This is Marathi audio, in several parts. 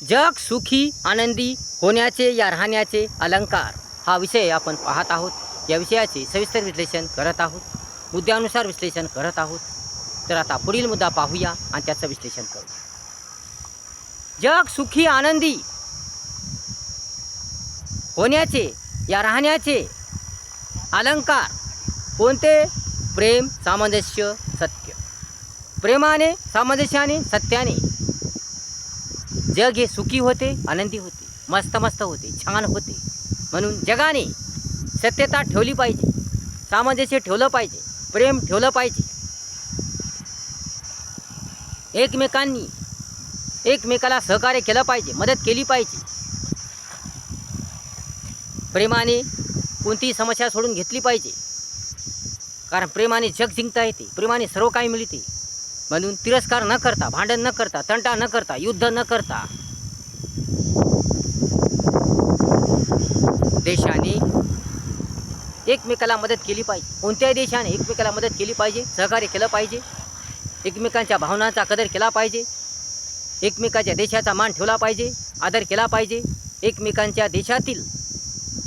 जग सुखी आनंदी होण्याचे या राहण्याचे अलंकार हा विषय आपण पाहत आहोत। या विषयाचे सविस्तर विश्लेषण करत आहोत, मुद्द्यानुसार विश्लेषण करत आहोत। तर आता पुढील मुद्दा पाहूया आणि त्याचं विश्लेषण करू। जग सुखी आनंदी होण्याचे या राहण्याचे अलंकार कोणते? प्रेम, सामंजस्य, सत्य। प्रेमाने, सामंजस्याने, सत्याने जग हे सुखी होते, आनंदी होते, मस्त मस्त होते, छान होते। म्हणून जगाने सत्यता ठेवली पाहिजे, सामंजस्य ठेवलं पाहिजे, प्रेम ठेवलं पाहिजे। एकमेकाला सहकार्य केलं पाहिजे, मदत केली पाहिजे। प्रेमाने कोणतीही समस्या सोडून घेतली पाहिजे, कारण प्रेमाने जग जिंकता येते, प्रेमाने सर्व काही मिळते। म्हणून तिरस्कार न करता, भांडण न करता, तंटा न करता, युद्ध न करता देशाने एकमेकाला मदत केली पाहिजे। कोणत्याही देशाने एकमेकाला मदत केली पाहिजे, सहकार्य केलं पाहिजे, एकमेकांच्या भावनांचा कदर केला पाहिजे, एकमेकांच्या देशाचा मान ठेवला पाहिजे, आदर केला पाहिजे, एकमेकांच्या देशातील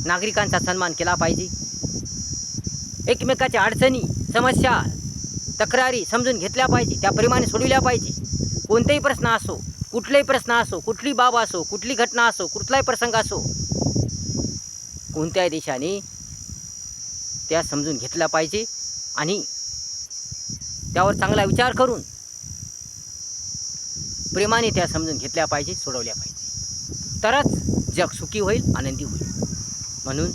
नागरिकांचा सन्मान केला पाहिजे, एकमेकाच्या अडचणी, समस्या, तक्रारी समजून घेतल्या पाहिजे, त्या प्रेमाने सोडविल्या पाहिजे। कोणतेही प्रश्न असो, कुठलेही प्रश्न असो, कुठली बाब असो, कुठली घटना असो, कुठलाही प्रसंग असो, कोणत्याही देशाने त्या समजून घेतल्या पाहिजे आणि त्यावर चांगला विचार करून प्रेमाने त्या समजून घेतल्या पाहिजे, सोडवल्या पाहिजे। तरच जग सुखी होईल, आनंदी होईल। म्हणून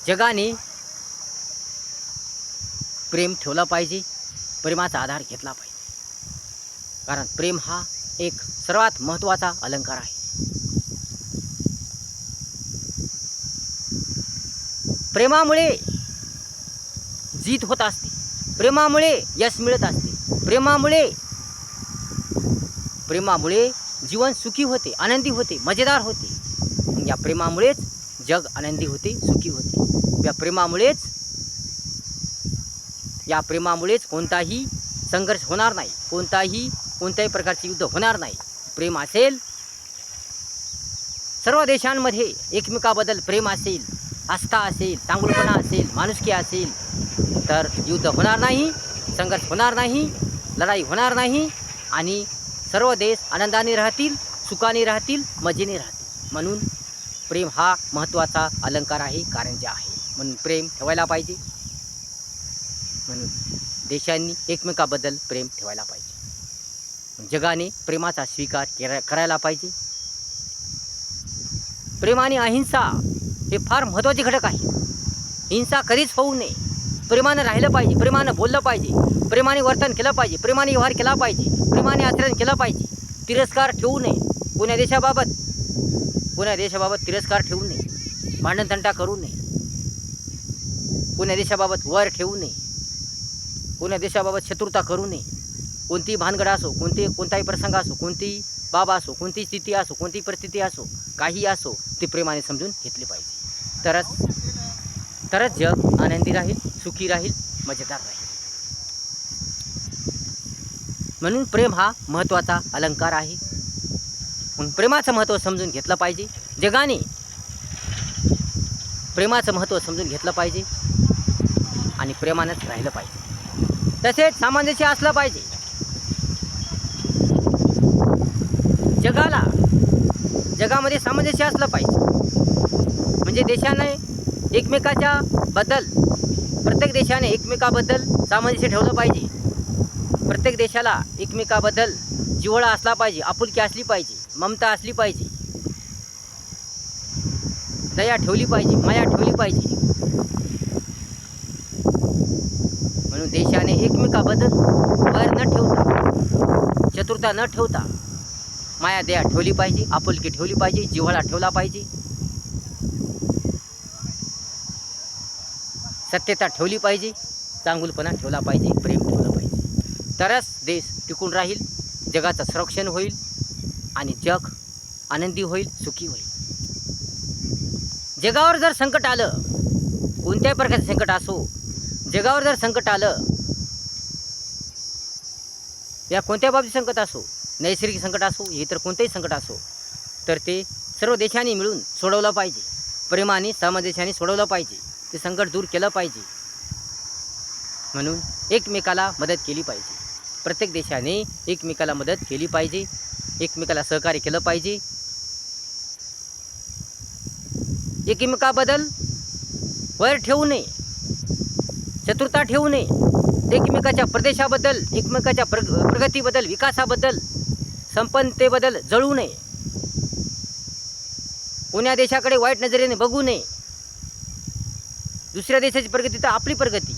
जगाने प्रेम ठेवलं पाहिजे, प्रेमाचा आधार घेतला पाहिजे, कारण प्रेम हा एक सर्वात महत्त्वाचा अलंकार आहे। प्रेमामुळे जीत होत असते, प्रेमामुळे यश मिळत असते, प्रेमामुळे जीवन सुखी होते, आनंदी होते, मजेदार होते। या प्रेमामुळेच जग आनंदी होते, सुखी होते। या प्रेमामुळेच कोणताही संघर्ष होणार नाही, कोणत्याही प्रकारचे युद्ध होणार नाही। प्रेम असेल, सर्व देशांमध्ये एकमेकाबद्दल प्रेम असेल, आस्था असेल, चांगुलपणा असेल, माणुसकी असेल, तर युद्ध होणार नाही, संघर्ष होणार नाही, लढाई होणार नाही आणि सर्व देश आनंदाने राहतील, सुखाने राहतील, मजेने राहतील। म्हणून प्रेम हा महत्त्वाचा अलंकार आहे, कारंजा आहे। म्हणून प्रेम ठेवायला पाहिजे। म्हणून देशांनी एकमेकाबद्दल प्रेम ठेवायला पाहिजे, जगाने प्रेमाचा स्वीकार करायला पाहिजे। प्रेम आणि अहिंसा हे फार महत्त्वाचे घटक आहे। हिंसा कधीच होऊ नये, प्रेमानं राहिलं पाहिजे, प्रेमानं बोललं पाहिजे, प्रेमाने वर्तन केलं पाहिजे, प्रेमाने व्यवहार केला पाहिजे, प्रेमाने आचरण केलं पाहिजे। तिरस्कार ठेवू नये, कोण्या देशाबाबत तिरस्कार ठेवू नये, भांडणतंटा करू नये, कोण्या देशाबाबत वर ठेवू नये, कोण्या देशाबाबत शत्रुता करू नये। कोणतीही भानगड असो, कोणताही प्रसंग असो, कोणतीही बाब असो, कोणतीही स्थिती असो, कोणतीही परिस्थिती असो, काही असो, ती प्रेमाने समजून घेतली पाहिजे। तरच जग आनंदी राहील, सुखी राहील, मजेदार राहील। म्हणून प्रेम हा महत्त्वाचा अलंकार आहे। म्हणून प्रेमाचं महत्त्व समजून घेतलं पाहिजे, जगाने प्रेमाचं महत्त्व समजून घेतलं पाहिजे आणि प्रेमानंच राहिलं पाहिजे। तसेच सामंजस्य असलं पाहिजे, जगामध्ये सामंजस्य असलं पाहिजे। म्हणजे प्रत्येक देशाने एकमेकाबद्दल सामंजस्य ठेवलं पाहिजे, प्रत्येक देशाला एकमेकाबद्दल जिव्हाळा असला पाहिजे, आपुलकी असली पाहिजे, ममता असली पाहिजे, दया ठेवली पाहिजे, माया ठेवली पाहिजे। म्हणून देशाने एकमेकाबद्दल वैर न ठेवता, चतुरता न ठेवता माया दया ठेवली पाहिजे, आपुलकी ठेवली पाहिजे, जिव्हाळा ठेवला पाहिजे, सत्यता ठेवली पाहिजे, चांगुलपणा ठेवला पाहिजे, प्रेम ठेवलं पाहिजे। तरच देश टिकून राहील, जगाचं संरक्षण होईल आणि जग आनंदी होईल, सुखी होईल। जगावर जर संकट आलं, कोणत्याही प्रकारचं संकट असो, जगावर जर संकट आलं या कोणत्या बाबतीत संकट असो, नैसर्गिक संकट असो, इतर कोणतेही संकट असो, तर ते सर्व देशांनी मिळून सोडवलं पाहिजे. प्रेमाने सामंजस्याने सोडवलं पाहिजे. ते संकट दूर केलं पाहिजे. म्हणून एकमेकाला मदत केली पाहिजे. प्रत्येक देशाने एकमेकाला मदत केली पाहिजे. एकमेकाला सहकार्य केलं पाहिजे. एकमेकाबद्दल वैर ठेवू नये, चतुरता ठेवू नये. एकमेकाच्या प्रदेशाबद्दल, एकमेकाच्या प्रगतीबद्दल, विकासाबद्दल, संपन्नतेबद्दल जळू नये. कोण्या देशाकडे वाईट नजरेने बघू नये. दुसऱ्या देशाची प्रगती तर आपली प्रगती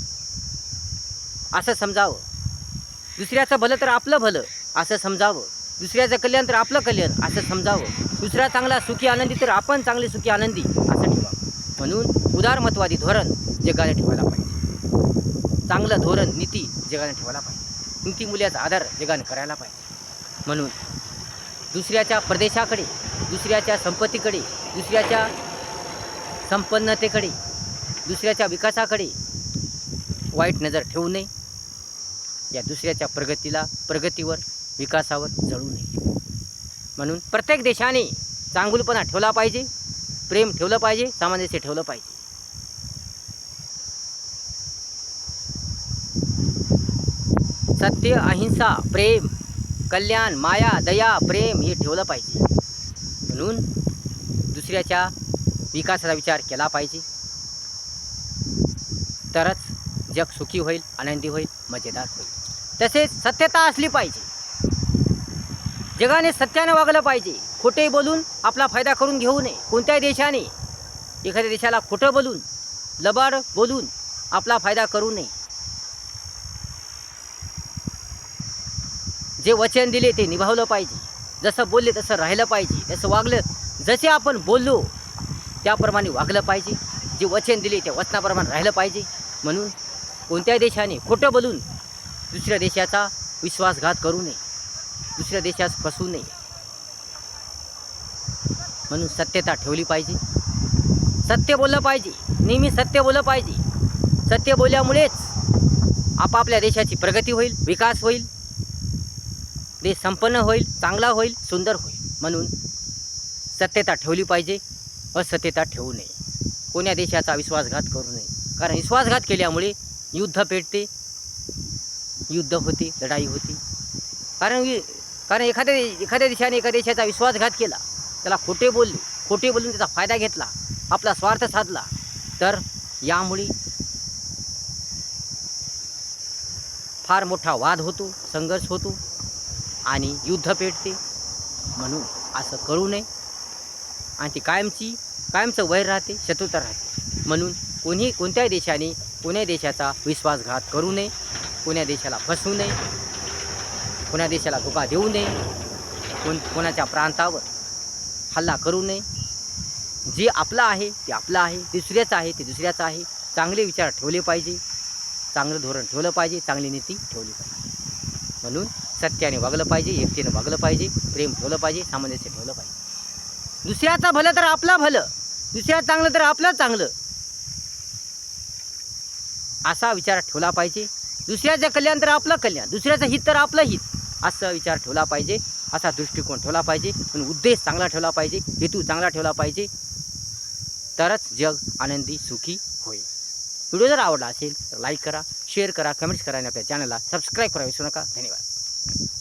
असं समजावं. दुसऱ्याचं भलं तर आपलं भलं असं समजावं. दुसऱ्याचं कल्याण तर आपलं कल्याण असं समजावं. दुसरा चांगला सुखी आनंदी तर आपण चांगले सुखी आनंदी असं ठेवावं. म्हणून उदारमतवादी धोरण जगाने ठेवायला पाहिजे. चांगलं धोरण, नीती जगाने ठेवायला पाहिजे. नीतिमूल्याचा आदर जगाने करायला पाहिजे. म्हणून दुसऱ्याच्या प्रदेशाकडे, दुसऱ्याच्या संपत्तीकडे, दुसऱ्याच्या संपन्नतेकडे, दुसऱ्याच्या विकासाकडे वाईट नजर ठेवू नये. या दुसऱ्याच्या प्रगतीवर, विकासावर जळू नये. म्हणून प्रत्येक देशाने चांगुलपणा ठेवला पाहिजे, प्रेम ठेवलं पाहिजे, सामंजस्य ठेवलं पाहिजे. सत्य, अहिंसा, प्रेम, कल्याण, माया, दया, प्रेम हे ठेवलं पाहिजे. म्हणून दुसऱ्याच्या विकासाचा विचार केला पाहिजे. तरच जग सुखी होईल, आनंदी होईल, मजेदार होईल. तसेच सत्यता असली पाहिजे. जगाने सत्याने वागलं पाहिजे. खोटे बोलून आपला फायदा करून घेऊ नये. कोणत्याही देशाने एखाद्या देशाला खोटं बोलून, लबाड बोलून आपला फायदा करू नये. जे वचन दिले ते निभावलं पाहिजे. जसं बोलले तसं राहिलं पाहिजे. जसं वागलं, जसे आपण बोललो त्याप्रमाणे वागलं पाहिजे. जे वचन दिले त्या वचनाप्रमाणे राहिलं पाहिजे. म्हणून कोणत्याही देशाने खोटं बोलून दुसऱ्या देशाचा विश्वासघात करू नये, दुसऱ्या देशास फसवू नये. म्हणून सत्यता ठेवली पाहिजे. सत्य बोललं पाहिजे. नेहमी सत्य बोललं पाहिजे. सत्य बोलल्यामुळेच आपापल्या देशाची प्रगती होईल, विकास होईल, देश संपन्न होईल, चांगला होईल, सुंदर होईल. म्हणून सत्यता ठेवली पाहिजे. असत्यता ठेवू नये. कोण्या देशाचा विश्वासघात करू नये. कारण विश्वासघात केल्यामुळे युद्ध पेटते, युद्ध होते, लढाई होती. कारण एखाद्या देशाने एका देशाचा विश्वासघात केला, त्याला खोटे बोलून त्याचा फायदा घेतला, आपला स्वार्थ साधला, तर यामुळे फार मोठा वाद होतो, संघर्ष होतो आणि युद्ध पेटते. म्हणून असं करू नये. आणि ती कायमचं वैर राहते, शत्रुता राहते. म्हणून कोणत्याही देशाने कोण्या देशाचा विश्वासघात करू नये. कोण्या देशाला फसवू नये. कोण्या देशाला धोका देऊ नये. कोणाच्या प्रांतावर हल्ला करू नये. जे आपलं आहे ते आपलं आहे, दुसऱ्याचं आहे ते दुसऱ्याचं आहे. चांगले विचार ठेवले पाहिजे, चांगलं धोरण ठेवलं पाहिजे, चांगली नीती ठेवली पाहिजे. म्हणून सत्याने वागलं पाहिजे, एकतेने वागलं पाहिजे, प्रेम ठेवलं पाहिजे, सामंजस्य ठेवलं पाहिजे. दुसऱ्याचं भलं तर आपलं भलं, दुसऱ्याचं चांगलं तर आपलं चांगलं असा विचार ठेवला पाहिजे. दुसऱ्याचं कल्याण तर आपलं कल्याण, दुसऱ्याचं हित तर आपलं हित असा विचार ठेवला पाहिजे. असा दृष्टिकोन ठेवला पाहिजे. पण उद्देश चांगला ठेवला पाहिजे, हेतू चांगला ठेवला पाहिजे. तरच जग आनंदी सुखी होईल. व्हिडिओ जर आवडला असेल तर लाईक करा, शेअर करा, कमेंट्स करा आणि आपल्या चॅनलला सबस्क्राईब करा विसरू नका. धन्यवाद.